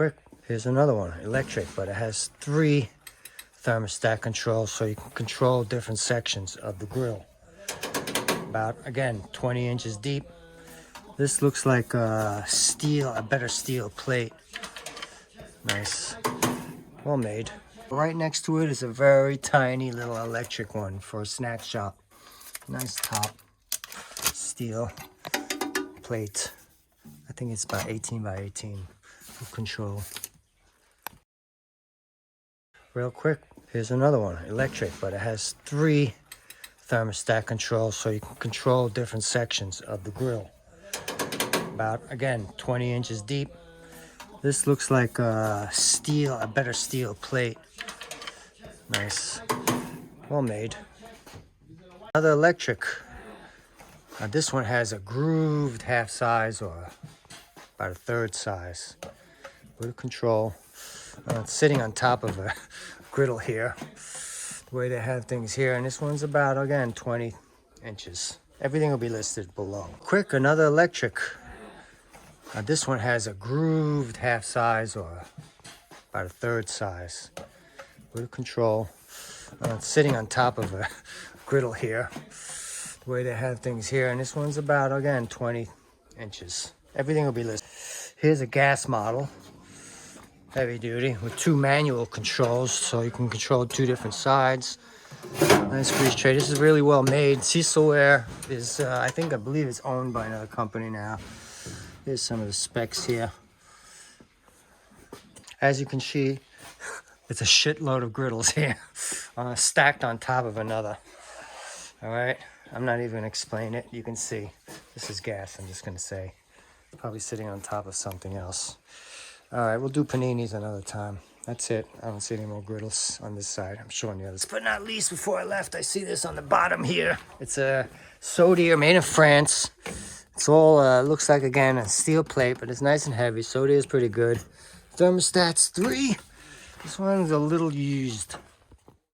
Quick, here's another one, electric, but it has 3 thermostat controls, so you can control different sections of the grill. About, again, 20 inches deep. This looks like a better steel plate. Nice, well made. Right next to it is a very tiny little electric one for a snack shop. Nice top, steel plate. I think it's about 18 by 18 for control. Real quick, here's another one, electric, but it has 3 thermostat controls, so you can control different sections of the grill. About, again, 20 inches deep. This looks like a better steel plate. Nice, well made. Another electric. This one has a grooved half size, or about a third size, with a control. It's sitting on top of a griddle here, the way they have things here. And this one's about, again, 20 inches. Everything will be listed below. Quick, another electric. This one has a grooved half size, or about a third size, with a control. It's sitting on top of a griddle here, the way they have things here. And this one's about, again, 20 inches. Everything will be listed. Here's a gas model, heavy duty, with 2 manual controls, so you can control 2 different sides. Nice grease tray. This is really well made. Cecilware is, I believe it's owned by another company now. Here's some of the specs here. As you can see, it's a shitload of griddles here, stacked on top of another. All right, I'm not even gonna explain it. You can see, this is gas, I'm just gonna say. Probably sitting on top of something else. All right, we'll do paninis another time. That's it. I don't see any more griddles on this side. I'm showing the others. But not least, before I left, I see this on the bottom here. It's a Sodier made in France. It's all, looks like, again, a steel plate, but it's nice and heavy. Sodier is pretty good. Thermostat's 3. This one's a little used.